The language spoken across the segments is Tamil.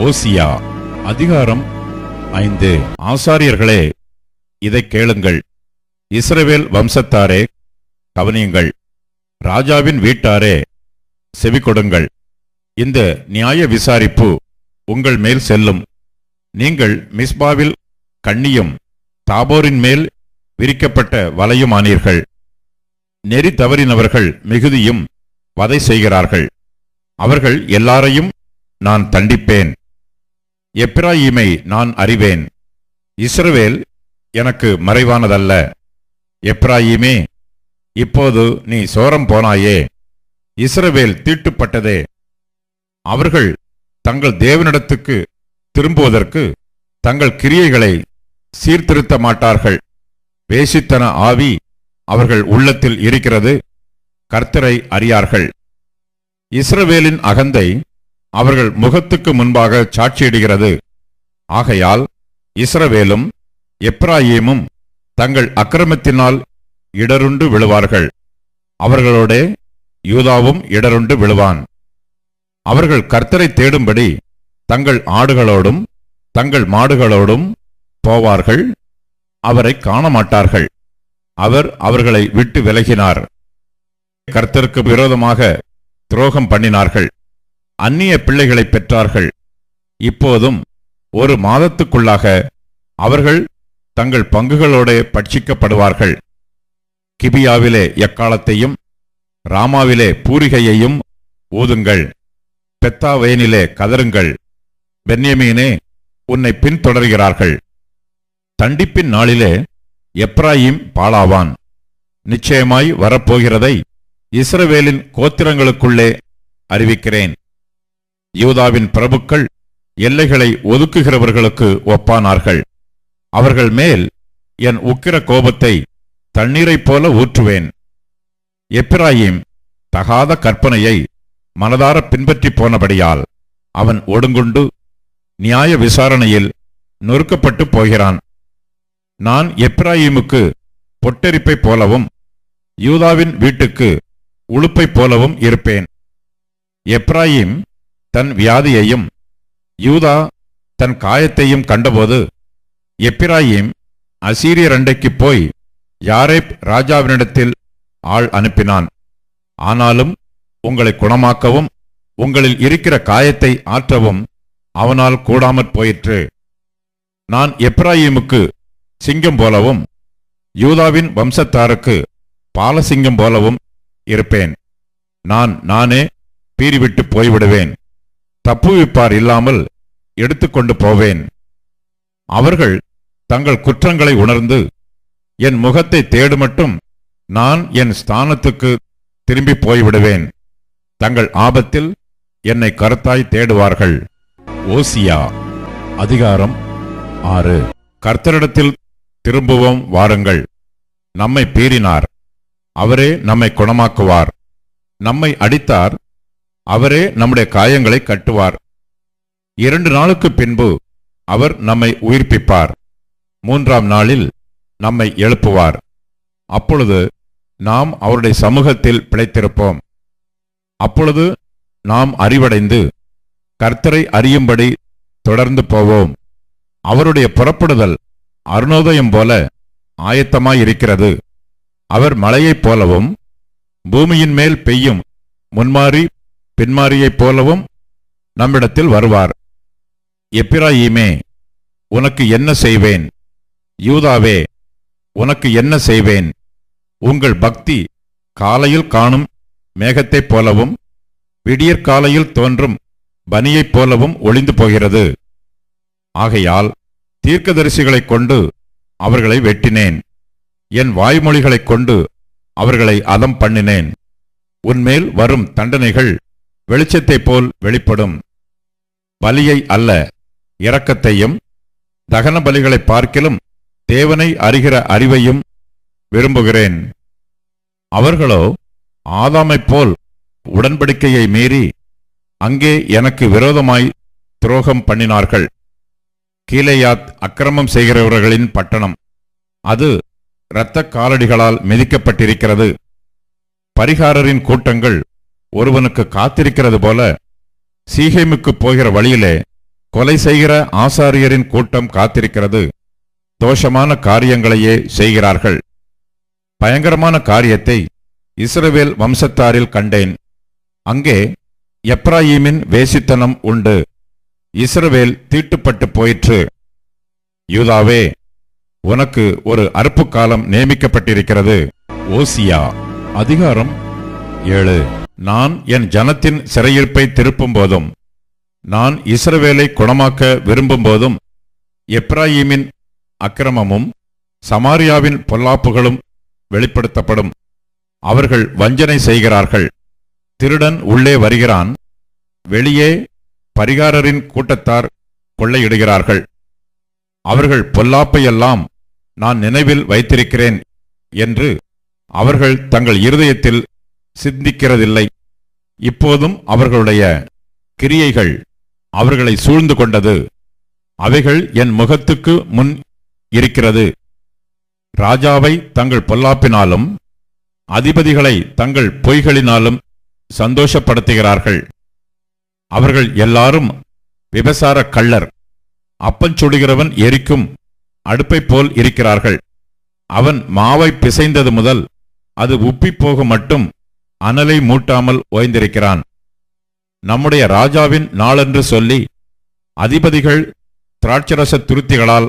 ஓசியா அதிகாரம் 5. ஆசாரியர்களே, இதை கேளுங்கள். இஸ்ரவேல் வம்சத்தாரே, கவனியுங்கள். ராஜாவின் வீட்டாரே, செவிகொடுங்கள். இந்த நியாய விசாரிப்பு உங்கள் மேல் செல்லும். நீங்கள் மிஸ்பாவில் கண்ணியும் தாபோரின் மேல் விரிக்கப்பட்ட வலையுமானீர்கள். நெறி தவறினவர்கள் மிகுதியும் வதை செய்கிறார்கள். அவர்கள் எல்லாரையும் நான் தண்டிப்பேன். எப்பிராயீமை நான் அறிவேன். இஸ்ரவேல் எனக்கு மறைவானதல்ல. எப்பிராயீமே, இப்போது நீ சோரம் போனாயே. இஸ்ரவேல் தீட்டுப்பட்டதே. அவர்கள் தங்கள் தேவனிடத்துக்கு திரும்புவதற்கு தங்கள் கிரியைகளை சீர்திருத்த மாட்டார்கள். வேசித்தன ஆவி அவர்கள் உள்ளத்தில் இருக்கிறது. கர்த்தரை அறியார்கள். இஸ்ரவேலின் அகந்தை அவர்கள் முகத்துக்கு முன்பாக சாட்சியிடுகிறது. ஆகையால் இஸ்ரவேலும் எப்பிராயீமும் தங்கள் அக்கிரமத்தினால் இடருண்டு விழுவார்கள். அவர்களோடே யூதாவும் இடருண்டு விழுவான். அவர்கள் கர்த்தரை தேடும்படி தங்கள் ஆடுகளோடும் தங்கள் மாடுகளோடும் போவார்கள். அவரை காணமாட்டார்கள். அவர் அவர்களை விட்டு விலகினார். கர்த்தருக்கு விரோதமாக துரோகம் பண்ணினார்கள். அந்நிய பிள்ளைகளை பெற்றார்கள். இப்போதும் ஒரு மாதத்துக்குள்ளாக அவர்கள் தங்கள் பங்குகளோட பட்சிக்கப்படுவார்கள். கிபியாவிலே எக்காலத்தையும் ராமாவிலே பூரிகையையும் ஊதுங்கள். பெத்தாவேனிலே கதறுங்கள். பென்யமீனே, உன்னை பின்தொடர்கிறார்கள். தண்டிப்பின் நாளிலே எப்ராயீம் பாழாவான். நிச்சயமாய் வரப்போகிறதை இஸ்ரவேலின் கோத்திரங்களுக்குள்ளே அறிவிக்கிறேன். யூதாவின் பிரபுக்கள் எல்லைகளை ஒதுக்குகிறவர்களுக்கு ஒப்பானார்கள். அவர்கள் மேல் என் உக்கிர கோபத்தை தண்ணீரைப் போல ஊற்றுவேன். எப்பிராயீம் தகாத கற்பனையை மனதார பின்பற்றி போனபடியால் அவன் ஒடுங்குண்டு நியாய விசாரணையில் நொறுக்கப்பட்டு போகிறான். நான் எப்பிராயீமுக்கு பொட்டெரிப்பைப் போலவும் யூதாவின் வீட்டுக்கு உளுப்பைப் போலவும் இருப்பேன். எப்பிராயீம் தன் வியாதியையும் யூதா தன் காயத்தையும் கண்டபோது எப்பிராயீம் அசீரியர் அண்டைக்குப் போய் யாரேப் ராஜாவினிடத்தில் ஆள் அனுப்பினான். ஆனாலும் உங்களை குணமாக்கவும் உங்களில் இருக்கிற காயத்தை ஆற்றவும் அவனால் கூடாமற் போயிற்று. நான் எப்பிராயீமுக்கு சிங்கம் போலவும் யூதாவின் வம்சத்தாருக்கு பாலசிங்கம் போலவும் இருப்பேன். நானே பீறிவிட்டு போய்விடுவேன். தப்புவிப்பார் இல்லாமல் எடுத்துக்கொண்டு போவேன். அவர்கள் தங்கள் குற்றங்களை உணர்ந்து என் முகத்தை தேடுமட்டும் நான் என் ஸ்தானத்துக்கு திரும்பி போய்விடுவேன். தங்கள் ஆபத்தில் என்னை கருத்தாய் தேடுவார்கள். ஓசியா அதிகாரம் 6. கர்த்தரிடத்தில் திரும்புவோம் வாருங்கள். நம்மை பீறினார், அவரே நம்மை குணமாக்குவார். நம்மை அடித்தார், அவரே நம்முடைய காயங்களை கட்டுவார். 2 நாளுக்கு பின்பு அவர் நம்மை உயிர்ப்பிப்பார். 3ஆம் நாளில் நம்மை எழுப்புவார். அப்பொழுது நாம் அவருடைய சமூகத்தில் பிழைத்திருப்போம். அப்பொழுது நாம் அறிவடைந்து கர்த்தரை அறியும்படி தொடர்ந்து போவோம். அவருடைய புறப்படுதல் அருணோதயம் போல ஆயத்தமாயிருக்கிறது. அவர் மழையைப் போலவும் பூமியின் மேல் பெய்யும் முன்மாறி பின்மாரியைப் போலவும் நம்மிடத்தில் வருவார். எப்பிராயீமே, உனக்கு என்ன செய்வேன்? யூதாவே, உனக்கு என்ன செய்வேன்? உங்கள் பக்தி காலையில் காணும் மேகத்தைப் போலவும் விடியற்காலையில் தோன்றும் பனியைப் போலவும் ஒளிந்து போகிறது. ஆகையால் தீர்க்கதரிசிகளைக் கொண்டு அவர்களை வெட்டினேன். என் வாய்மொழிகளைக் கொண்டு அவர்களை அதம் பண்ணினேன். உன்மேல் வரும் தண்டனைகள் வெளிச்சத்தைப் போல் வெளிப்படும். பலியை அல்ல, இரக்கத்தையும் தகன பலிகளை பார்க்கிலும் தேவனை அறிகிற அறிவையும் விரும்புகிறேன். அவர்களோ ஆதாமைப் போல் உடன்படிக்கையை மீறி அங்கே எனக்கு விரோதமாய் துரோகம் பண்ணினார்கள். கீலேயாத் அக்கிரமம் செய்கிறவர்களின் பட்டணம். அது இரத்த காலடிகளால் மிதிக்கப்பட்டிருக்கிறது. பரிகாரரின் கூட்டங்கள் ஒருவனுக்கு காத்திருக்கிறது போல சீகேமுக்கு போகிற வழியிலே கொலை செய்கிற ஆசாரியரின் கூட்டம் காத்திருக்கிறது. தோஷமான காரியங்களையே செய்கிறார்கள். பயங்கரமான காரியத்தை இஸ்ரவேல் வம்சத்தாரில் கண்டேன். அங்கே எப்ராயீமின் வேசித்தனம் உண்டு. இஸ்ரவேல் தீட்டுப்பட்டு போயிற்று. யூதாவே, உனக்கு ஒரு அறுப்பு காலம் நியமிக்கப்பட்டிருக்கிறது. ஓசியா அதிகாரம் 7. நான் என் ஜனத்தின் சிறையிருப்பை திருப்பும் போதும், நான் இஸ்ரவேலை குணமாக்க விரும்பும் போதும், எப்ராயீமின் அக்கிரமமும் சமாரியாவின் பொல்லாப்புகளும் வெளிப்படுத்தப்படும். அவர்கள் வஞ்சனை செய்கிறார்கள். திருடன் உள்ளே வருகிறான், வெளியே பரிகாரரின் கூட்டத்தார் கொள்ளையிடுகிறார்கள். அவர்கள் பொல்லாப்பையெல்லாம் நான் நினைவில் வைத்திருக்கிறேன் என்று அவர்கள் தங்கள் இருதயத்தில் சிந்திக்கிறதில்லை. இப்போதும் அவர்களுடைய கிரியைகள் அவர்களை சூழ்ந்து கொண்டது. அவைகள் என் முகத்துக்கு முன் இருக்கிறது. ராஜாவை தங்கள் பொல்லாப்பினாலும் அதிபதிகளை தங்கள் பொய்களினாலும் சந்தோஷப்படுத்துகிறார்கள். அவர்கள் எல்லாரும் விபசார கள்ளர். அப்பஞ்சுடுகிறவன் எரிக்கும் அடுப்பை போல் இருக்கிறார்கள். அவன் மாவை பிசைந்தது முதல் அது உப்பிப்போக மட்டும் அனலை மூட்டாமல் ஓய்ந்திருக்கிறான். நம்முடைய ராஜாவின் நாளென்று சொல்லி அதிபதிகள் திராட்சரச துருத்திகளால்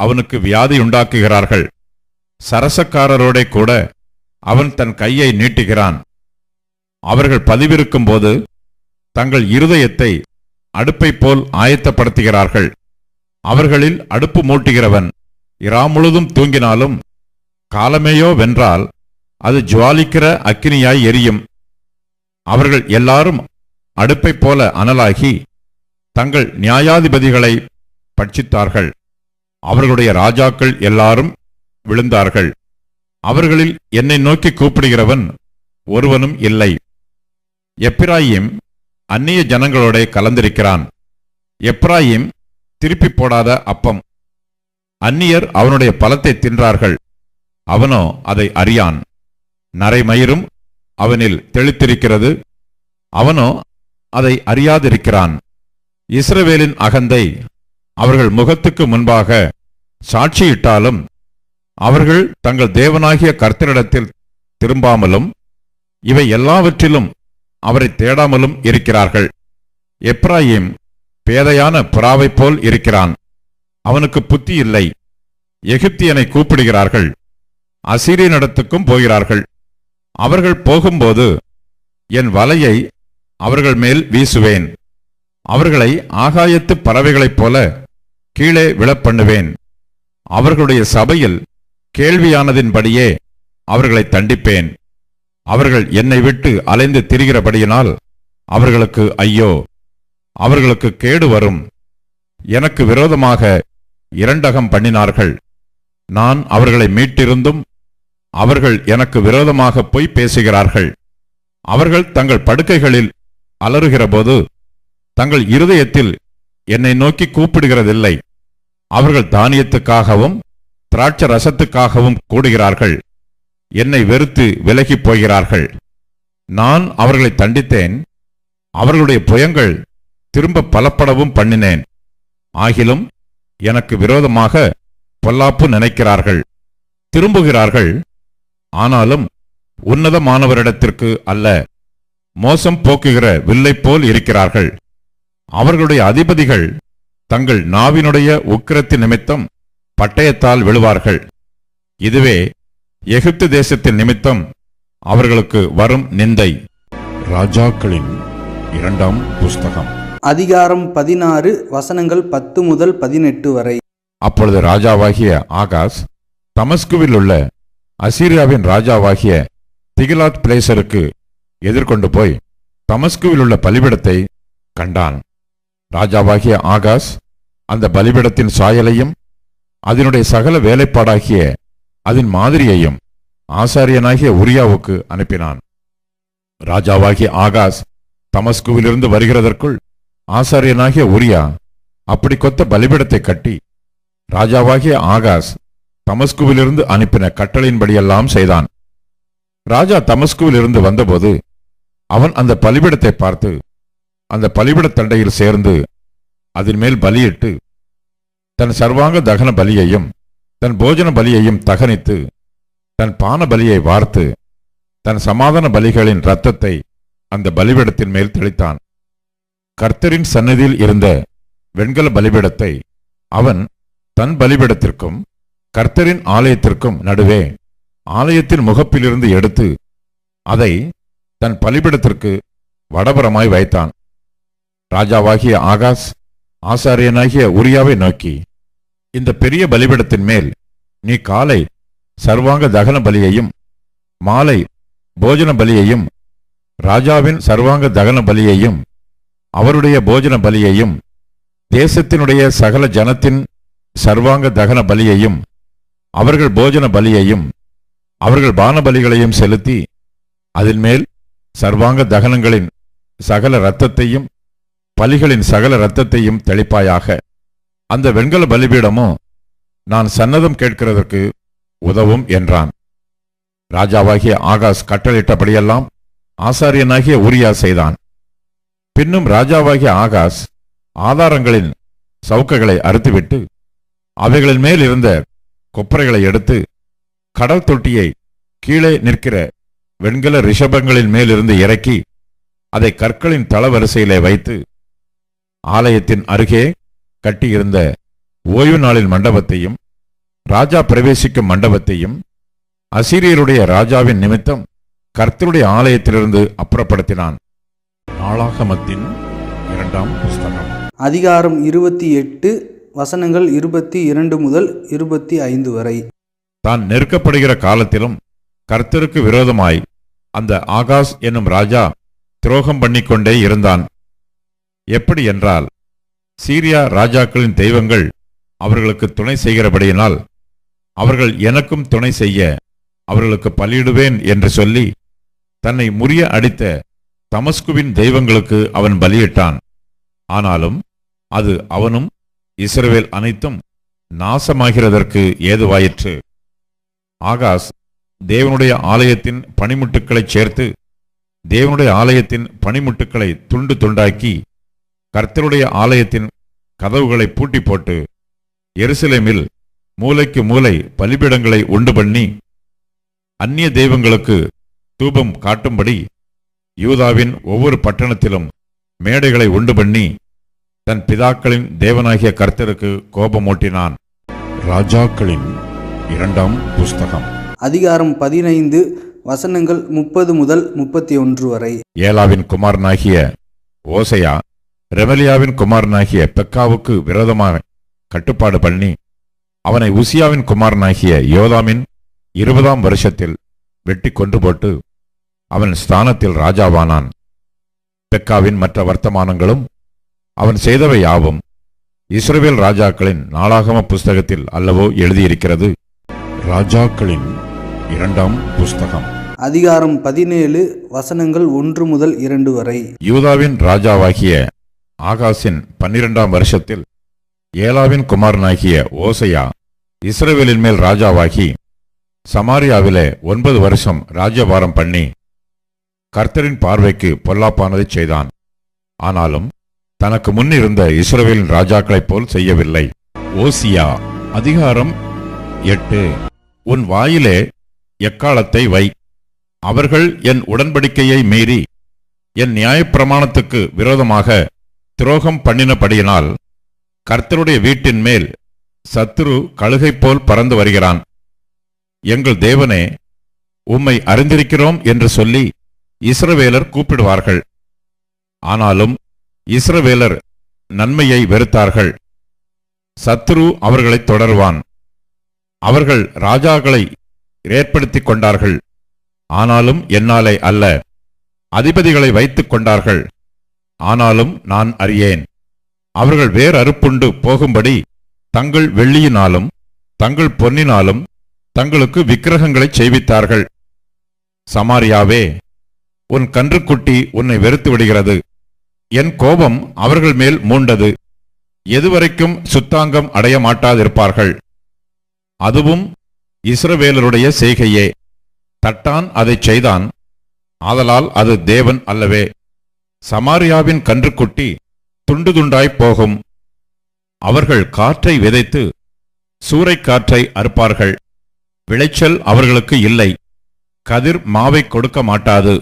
அவனுக்கு வியாதியுண்டாக்குகிறார்கள். சரசக்காரரோட கூட அவன் தன் கையை நீட்டுகிறான். அவர்கள் பதிவிருக்கும் போது தங்கள் இருதயத்தை அடுப்பை போல் ஆயத்தப்படுத்துகிறார்கள். அவர்களில் அடுப்பு மூட்டுகிறவன் இராமுழுதும் தூங்கினாலும் காலமேயோ வென்றால் அது ஜுவாலிக்கிற அக்கினியாய் எரியும். அவர்கள் எல்லாரும் அடுப்பை போல அனலாகி தங்கள் நியாயாதிபதிகளை பட்சித்தார்கள். அவர்களுடைய ராஜாக்கள் எல்லாரும் விழுந்தார்கள். அவர்களில் என்னை நோக்கி கூப்பிடுகிறவன் ஒருவனும் இல்லை. எப்பிராயிம் அந்நிய ஜனங்களோட கலந்திருக்கிறான். எப்பிராயிம் திருப்பி போடாத அப்பம். அந்நியர் அவனுடைய பலத்தை தின்றார்கள், அவனோ அதை அறியான். நரைமயிரும் அவனில் தெளித்திருக்கிறது, அவனோ அதை அறியாதிருக்கிறான். இஸ்ரவேலின் அகந்தை அவர்கள் முகத்துக்கு முன்பாக சாட்சியிட்டாலும் அவர்கள் தங்கள் தேவனாகிய கர்த்தரிடத்தில் திரும்பாமலும் இவை எல்லாவற்றிலும் அவரை தேடாமலும் இருக்கிறார்கள். எப்ராயிம் பேதையான புறாவைப் போல் இருக்கிறான், அவனுக்கு புத்தி இல்லை. எகிப்தியனை கூப்பிடுகிறார்கள், அசீரியனிடத்துக்கும் போகிறார்கள். அவர்கள் போகும்போது என் வலையை அவர்கள் மேல் வீசுவேன். அவர்களை ஆகாயத்து பறவைகளைப் போல கீழே விழப்பண்ணுவேன். அவர்களுடைய சபையில் கேள்வியானதின்படியே அவர்களை தண்டிப்பேன். அவர்கள் என்னை விட்டு அலைந்து திரிகிறபடியினால் அவர்களுக்கு ஐயோ, அவர்களுக்கு கேடு வரும். எனக்கு விரோதமாக இரண்டகம் பண்ணினார்கள். நான் அவர்களை மீட்டிருந்தும் அவர்கள் எனக்கு விரோதமாக பொய் பேசுகிறார்கள். அவர்கள் தங்கள் படுக்கைகளில் அலறுகிறபோது தங்கள் இருதயத்தில் என்னை நோக்கி கூப்பிடுகிறதில்லை. அவர்கள் தானியத்துக்காகவும் திராட்ச ரசத்துக்காகவும் கூடுகிறார்கள். என்னை வெறுத்து விலகிப் போகிறார்கள். நான் அவர்களை தண்டித்தேன், அவர்களுடைய புயங்கள் திரும்ப பலப்படவும் பண்ணினேன். ஆகிலும் எனக்கு விரோதமாக பொல்லாப்பு நினைக்கிறார்கள். திரும்புகிறார்கள், ஆனாலும் உன்னதமானவரிடத்திற்கு அல்ல, மோசம் போக்குகிற வில்லை போல் இருக்கிறார்கள். அவர்களுடைய அதிபதிகள் தங்கள் நாவினுடைய உக்கிரத்தின் நிமித்தம் பட்டயத்தால் விழுவார்கள். இதுவே எகிப்து தேசத்தின் நிமித்தம் அவர்களுக்கு வரும் நிந்தை. ராஜாக்களின் 2ஆம் புஸ்தகம் அதிகாரம் 16 வசனங்கள் 10 முதல் 18 வரை. அப்பொழுது ராஜாவாகிய ஆகாஸ் தமஸ்குவில் உள்ள அசீரியாவின் ராஜாவாகிய திகிலாத் பிலேசருக்கு எதிர்கொண்டு போய் தமஸ்குவில் உள்ள பலிபீடத்தை கண்டான். ராஜாவாகிய ஆகாஸ் அந்த பலிபீடத்தின் சாயலையும் அதனுடைய சகல வேலைப்பாடாகிய அதன் மாதிரியையும் ஆசாரியனாகிய உரியாவுக்கு அனுப்பினான். ராஜாவாகிய ஆகாஸ் தமஸ்குவிலிருந்து வருகிறதற்குள் ஆசாரியனாகிய உரியா அப்படி கொத்த பலிபீடத்தை கட்டி ராஜாவாகிய ஆகாஸ் தமஸ்குவிலிருந்து அனுப்பின கட்டளையின்படியெல்லாம் செய்தான். ராஜா தமஸ்குவிலிருந்து வந்தபோது அவன் அந்த பலிபீடத்தை பார்த்து அந்த பலிபீடத் தண்டையில் சேர்ந்து அதன் மேல் பலியிட்டு தன் சர்வாங்க தகன பலியையும் தன் போஜன பலியையும் தகனித்து தன் பான பலியை வார்த்து தன் சமாதான பலிகளின் இரத்தத்தை அந்த பலிபீடத்தின் மேல் தெளித்தான். கர்த்தரின் சந்நிதியில் இருந்த வெண்கல பலிபீடத்தை அவன் தன் பலிபீடத்திற்கும் கர்த்தரின் ஆலயத்திற்கும் நடுவே ஆலயத்தின் முகப்பிலிருந்து எடுத்து அதை தன் பலிபீடத்திற்கு வடபுறமாய் வைத்தான். ராஜாவாகிய ஆகாஸ் ஆசாரியனாகிய உரியாவை நோக்கி, இந்த பெரிய பலிபீடத்தின் மேல் நீ காலை சர்வாங்க தகன பலியையும் மாலை போஜன பலியையும் ராஜாவின் சர்வாங்க தகன பலியையும் அவருடைய போஜன பலியையும் தேசத்தினுடைய சகல ஜனத்தின் சர்வாங்க தகன பலியையும் அவர்கள் போஜன பலியையும் அவர்கள் பான பலிகளையும் செலுத்தி அதன் மேல் சர்வாங்க தகனங்களின் சகல இரத்தத்தையும் பலிகளின் சகல இரத்தத்தையும் தெளிப்பாயாக. அந்த வெண்கல பலிபீடமோ நான் சன்னதம் கேட்கிறதற்கு உதவும் என்றான். ராஜாவாகிய ஆகாஸ் கட்டளையிட்டபடியெல்லாம் ஆசாரியனாகிய உரியா செய்தான். பின்னும் ராஜாவாகிய ஆகாஸ் ஆதாரங்களின் சவுக்குகளை அறுத்துவிட்டு அவைகளின் மேல் இருந்த கொப்பரைகளை எடுத்து கடல் தொட்டியை கீழே நிற்கிற வெண்கல ரிஷபங்களின் மேலிருந்து இறக்கி அதை கற்களின் தளவரிசையிலே வைத்து ஆலயத்தின் அருகே கட்டியிருந்த ஓய்வு நாளின் மண்டபத்தையும் ராஜா பிரவேசிக்கும் மண்டபத்தையும் அசீரியருடைய ராஜாவின் நிமித்தம் கர்த்தருடைய ஆலயத்திலிருந்து அப்புறப்படுத்தினான். நாளாகமத்தின் 2ஆம் புஸ்தகம் அதிகாரம் 28 வசனங்கள் 22 முதல் 25 வரை. தான் நெருக்கப்படுகிற காலத்திலும் கர்த்தருக்கு விரோதமாய் அந்த ஆகாஸ் என்னும் ராஜா துரோகம் பண்ணிக்கொண்டே இருந்தான். எப்படி என்றால், சீரியா ராஜாக்களின் தெய்வங்கள் அவர்களுக்கு துணை செய்கிறபடியினால் அவர்கள் எனக்கும் துணை செய்ய அவர்களுக்கு பலியிடுவேன் என்று சொல்லி தன்னை முறிய அடித்த தமஸ்குவின் தெய்வங்களுக்கு அவன் பலியிட்டான். ஆனாலும் அது அவனும் இஸ்ரவேல் அனைத்தும் நாசமாகிறதற்கு ஏதுவாயிற்று. ஆகாஸ் தேவனுடைய ஆலயத்தின் பணிமுட்டுக்களைச் சேர்த்து தேவனுடைய ஆலயத்தின் பணிமுட்டுக்களை துண்டு துண்டாக்கி கர்த்தருடைய ஆலயத்தின் கதவுகளை பூட்டி போட்டு எருசலேமில் மூலைக்கு மூலை பலிபீடங்களை உண்டு பண்ணி அந்நிய தெய்வங்களுக்கு தூபம் காட்டும்படி யூதாவின் ஒவ்வொரு பட்டணத்திலும் மேடைகளை உண்டு பண்ணி தன் பிதாக்களின் தேவனாகிய கர்த்தருக்கு கோபமூட்டினான். ராஜாக்களின் 2ஆம் புஸ்தகம் அதிகாரம் 15 வசனங்கள் 30 முதல் 31 வரை. ஏலாவின் குமாரனாகிய ஓசையா ரெமலியாவின் குமாரனாகிய பெக்காவுக்கு விரோதமாக கட்டுப்பாடு பண்ணி அவனை உசியாவின் குமாரனாகிய யோதாமின் 20ஆம் வருஷத்தில் வெட்டி கொன்று போட்டு அவன் ஸ்தானத்தில் ராஜாவானான். பெக்காவின் மற்ற வர்த்தமானங்களும் அவன் செய்தவை யாவும் இஸ்ரவேல் ராஜாக்களின் நாளாகம புஸ்தகத்தில் அல்லவோ எழுதியிருக்கிறது. ராஜாக்களின் 2ஆம் புஸ்தகம் அதிகாரம் 17 வசனங்கள் 1 முதல் 2 வரை. யூதாவின் ராஜாவாகிய ஆகாசின் 12ஆம் வருஷத்தில் ஏலாவின் குமாரனாகிய ஓசையா இஸ்ரவேலின் மேல் ராஜாவாகி சமாரியாவிலே 9 வருஷம் ராஜ்யபாரம் பண்ணி கர்த்தரின் பார்வைக்கு பொல்லாப்பானதைச் செய்தான். ஆனாலும் தனக்கு முன்னிருந்த இஸ்ரவேலின் ராஜாக்களைப் போல் செய்யவில்லை. ஓசியா அதிகாரம் 8. உன் வாயிலே எக்காலத்தை வை. அவர்கள் என் உடன்படிக்கையை மீறி என் நியாயப்பிரமாணத்துக்கு விரோதமாக துரோகம் பண்ணினபடியினால் கர்த்தருடைய வீட்டின் மேல் சத்துரு கழுகைப் போல் பறந்து வருகிறான். எங்கள் தேவனே, உம்மை அறிந்திருக்கிறோம் என்று சொல்லி இஸ்ரவேலர் கூப்பிடுவார்கள். ஆனாலும் இஸ்ரவேலர் நன்மையை வெறுத்தார்கள். சத்துரு அவர்களை தொடர்வான். அவர்கள் ராஜாக்களை ஏற்படுத்திக் கொண்டார்கள். ஆனாலும் என்னாலே அல்ல. அதிபதிகளை வைத்துக் கொண்டார்கள். ஆனாலும் நான் அறியேன். அவர்கள் வேர் அறுப்புண்டு போகும்படி தங்கள் வெள்ளியினாலும் தங்கள் பொன்னினாலும் தங்களுக்கு விக்கிரகங்களைச் செய்வித்தார்கள். சமாரியாவே, உன் கன்றுக்குட்டி உன்னை வெறுத்து விடுகிறது. என் கோபம் அவர்கள் மேல் மூண்டது. எதுவரைக்கும் சுத்தாங்கம் அடைய மாட்டாதிருப்பார்கள். அதுவும் இஸ்ரவேலருடைய செய்கையே. தட்டான் அதைச் செய்தான், ஆதலால் அது தேவன் அல்லவே. சமாரியாவின் கன்றுக்குட்டி துண்டு துண்டாய்ப் போகும். அவர்கள் காற்றை விதைத்து சூறைக்காற்றை அறுப்பார்கள். விளைச்சல் அவர்களுக்கு இல்லை. கதிர் மாவை கொடுக்க மாட்டாது.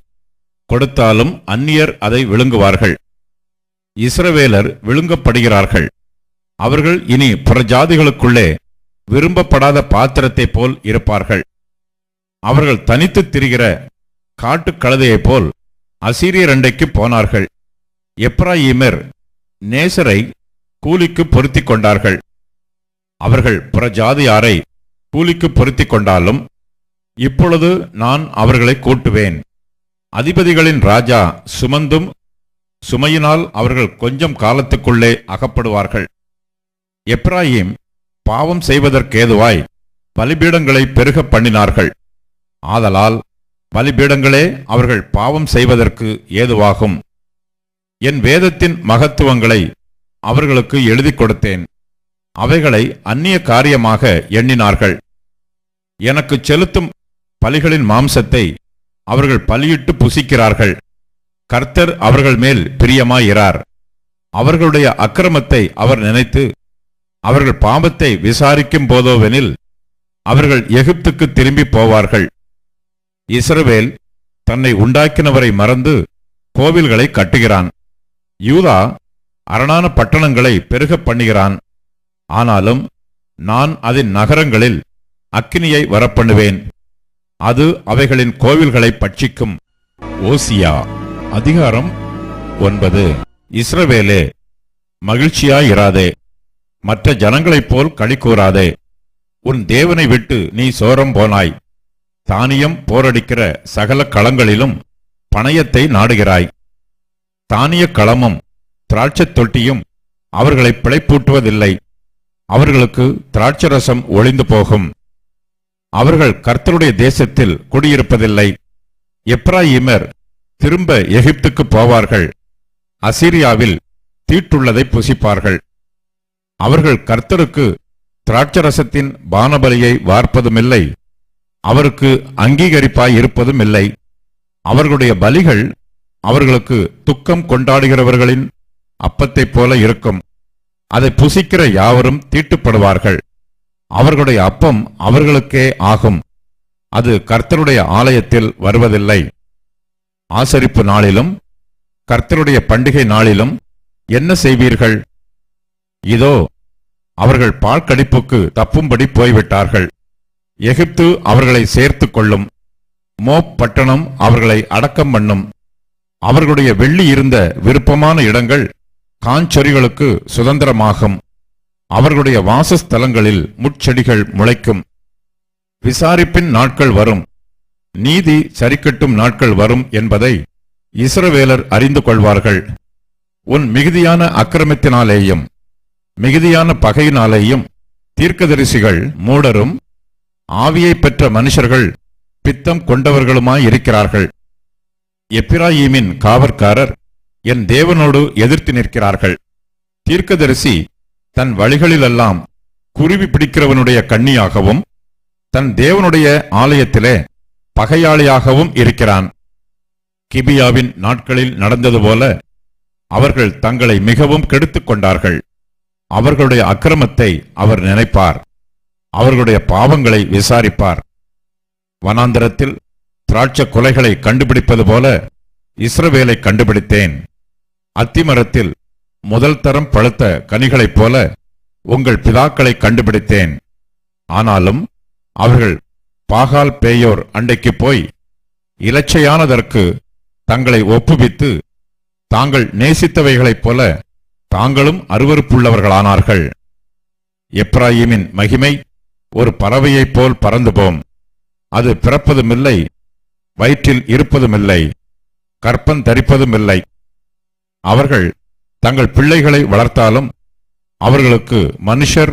கொடுத்தாலும் அந்நியர் அதை விழுங்குவார்கள். இஸ்ரவேலர் விழுங்கப்படுகிறார்கள். அவர்கள் இனி புறஜாதிகளுக்குள்ளே விரும்பப்படாத பாத்திரத்தைப் போல் இருப்பார்கள். அவர்கள் தனித்துத் திரிகிற காட்டுக் கழுதையைப் போல் அசீரியர் அண்டைக்கு போனார்கள். எப்ராயீமர் நேசரை கூலிக்கு பொருத்திக் கொண்டார்கள். அவர்கள் புறஜாதியாரை கூலிக்கு பொருத்திக் கொண்டாலும் இப்பொழுது நான் அவர்களை கூட்டுவேன். அதிபதிகளின் ராஜா சுமந்தும் சுமையினால் அவர்கள் கொஞ்சம் காலத்துக்குள்ளே அகப்படுவார்கள். எப்ராயீம் பாவம் செய்வதற்கேதுவாய் பலிபீடங்களை பெருக பண்ணினார்கள். ஆதலால் பலிபீடங்களே அவர்கள் பாவம் செய்வதற்கு ஏதுவாகும். என் வேதத்தின் மகத்துவங்களை அவர்களுக்கு எழுதிக் கொடுத்தேன். அவைகளை அந்நிய காரியமாக எண்ணினார்கள். எனக்கு செலுத்தும் பலிகளின் மாம்சத்தை அவர்கள் பலியிட்டு புசிக்கிறார்கள். கர்த்தர் அவர்கள் மேல் பிரியமாயிரார். அவர்களுடைய அக்கிரமத்தை அவர் நினைத்து அவர்கள் பாவத்தை விசாரிக்கும் போதோவெனில் அவர்கள் எகிப்துக்கு திரும்பி போவார்கள். இஸ்ரவேல் தன்னை உண்டாக்கினவரை மறந்து கோவில்களை கட்டுகிறான். யூதா அரணான பட்டணங்களை பெருகப் பண்ணுகிறான். ஆனாலும் நான் அதன் நகரங்களில் அக்கினியை வரப்பண்ணுவேன். அது அவைகளின் கோவில்களை பட்சிக்கும். ஓசியா அதிகாரம் 9. இஸ்ரவேலே, மகிழ்ச்சியாயிராதே, மற்ற ஜனங்களைப் போல் களி கூறாதே. உன் தேவனை விட்டு நீ சோரம் போனாய். தானியம் போரடிக்கிற சகல களங்களிலும் பணயத்தை நாடுகிறாய். தானிய களமும் திராட்சத் தொட்டியும் அவர்களை பிழைப்பூட்டுவதில்லை. அவர்களுக்கு திராட்சரசம் ஒளிந்து போகும். அவர்கள் கர்த்தருடைய தேசத்தில் குடியிருப்பதில்லை. எப்ராயீமர் திரும்ப எகிப்துக்கு போவார்கள். அசீரியாவில் தீட்டுள்ளதை புசிப்பார்கள். அவர்கள் கர்த்தருக்கு திராட்சரசத்தின் பானபலியை வார்ப்பதுமில்லை. அவருக்கு அங்கீகரிப்பாய் இருப்பதுமில்லை. அவர்களுடைய பலிகள் அவர்களுக்கு துக்கம் கொண்டாடுகிறவர்களின் அப்பத்தைப் போல இருக்கும். அதை புசிக்கிற யாவரும் தீட்டுப்படுவார்கள். அவர்களுடைய அப்பம் அவர்களுக்கே ஆகும். அது கர்த்தருடைய ஆலயத்தில் வருவதில்லை. ஆசரிப்பு நாளிலும் கர்த்தருடைய பண்டிகை நாளிலும் என்ன செய்வீர்கள்? இதோ அவர்கள் பாழ்கடிப்புக்கு தப்பும்படி போய்விட்டார்கள். எகிப்து அவர்களை சேர்த்துக் கொள்ளும். மோப் பட்டணம் அவர்களை அடக்கம் பண்ணும். அவர்களுடைய வெள்ளி இருந்த விருப்பமான இடங்கள் காஞ்சொரிகளுக்கு சுதந்திரமாகும். அவர்களுடைய வாசஸ்தலங்களில் முட்செடிகள் முளைக்கும். விசாரிப்பின் நாட்கள் வரும், நீதி சரிக்கட்டும் நாட்கள் வரும் என்பதை இஸ்ரவேலர் அறிந்து கொள்வார்கள். உன் மிகுதியான அக்கிரமத்தினாலேயும் மிகுதியான பகையினாலேயும் தீர்க்கதரிசிகள் மூடரும் ஆவியை பெற்ற மனுஷர்கள் பித்தம் கொண்டவர்களுமாயிருக்கிறார்கள். எப்பிராயீமின் காவற்காரர் என் தேவனோடு எதிர்த்து நிற்கிறார்கள். தீர்க்கதரிசி தன் வழிகளிலெல்லாம் குருவி பிடிக்கிறவனுடைய கண்ணியாகவும் தன் தேவனுடைய ஆலயத்திலே பகையாளியாகவும் இருக்கிறான். கிபியாவின் நாட்களில் நடந்தது போல அவர்கள் தங்களை மிகவும் கெடுத்துக் கொண்டார்கள். அவர்களுடைய அக்கிரமத்தை அவர் நினைப்பார். அவர்களுடைய பாவங்களை விசாரிப்பார். வனாந்தரத்தில் திராட்சை கொலைகளை கண்டுபிடிப்பது போல இஸ்ரவேலை கண்டுபிடித்தேன். அத்திமரத்தில் முதல் தரம் பழுத்த கனிகளைப் போல உங்கள் பிதாக்களை கண்டுபிடித்தேன். ஆனாலும் அவர்கள் பாகால் பேயோர் அண்டைக்கு போய் இலச்சையானதற்கு தங்களை ஒப்புவித்து தாங்கள் நேசித்தவைகளைப் போல தாங்களும் அருவருப்புள்ளவர்களானார்கள். எப்ராயீமின் மகிமை ஒரு பறவையைப் போல் பறந்து போம். அது பிறப்பதுமில்லை, வயிற்றில் இருப்பதுமில்லை, கற்பந்தரிப்பதுமில்லை. அவர்கள் தங்கள் பிள்ளைகளை வளர்த்தாலும் அவர்களுக்கு மனுஷர்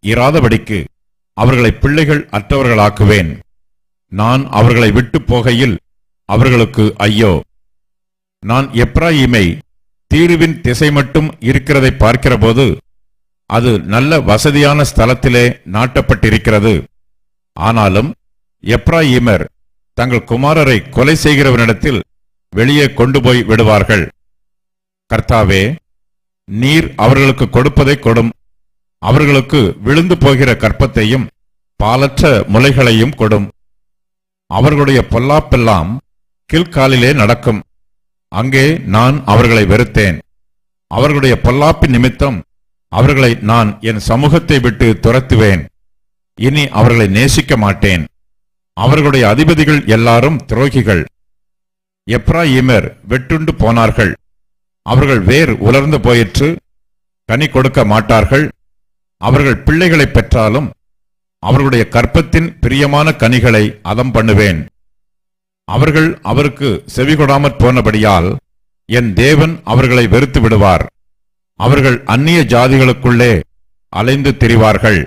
இராதபடிக்கு அவர்களை பிள்ளைகள் அற்றவர்களாக்குவேன். நான் அவர்களை விட்டு போகையில் அவர்களுக்கு ஐயோ! நான் எப்ராயீமை தீருவின் திசை மட்டும் இருக்கிறதை பார்க்கிறபோது அது நல்ல வசதியான ஸ்தலத்திலே நாட்டப்பட்டிருக்கிறது. ஆனாலும் எப்ராயீமர் தங்கள் குமாரரை கொலை செய்கிறவனிடத்தில் வெளியே கொண்டு போய் விடுவார்கள். கர்த்தாவே, நீர் அவர்களுக்கு கொடுப்பதை கொடும். அவர்களுக்கு விழுந்து போகிற கற்பத்தையும் பாலற்ற முலைகளையும் கொடும். அவர்களுடைய பொல்லாப்பெல்லாம் கில்காலிலே நடக்கும். அங்கே நான் அவர்களை வெறுத்தேன். அவர்களுடைய பொல்லாப்பின் நிமித்தம் அவர்களை நான் என் சமூகத்தை விட்டு துரத்துவேன். இனி அவர்களை நேசிக்க மாட்டேன். அவர்களுடைய அதிபதிகள் எல்லாரும் துரோகிகள். எப்ராயீமர் வெட்டுண்டு போனார்கள். அவர்கள் வேர் உலர்ந்து போயிற்று, கனி கொடுக்க மாட்டார்கள். அவர்கள் பிள்ளைகளை பெற்றாலும் அவர்களுடைய கற்பத்தின் பிரியமான கனிகளை அதம் பண்ணுவேன். அவர்கள் அவருக்கு செவிகொடாமற் போனபடியால் என் தேவன் அவர்களை வெறுத்து விடுவார். அவர்கள் அந்நிய ஜாதிகளுக்குள்ளே அலைந்து திரிவார்கள்.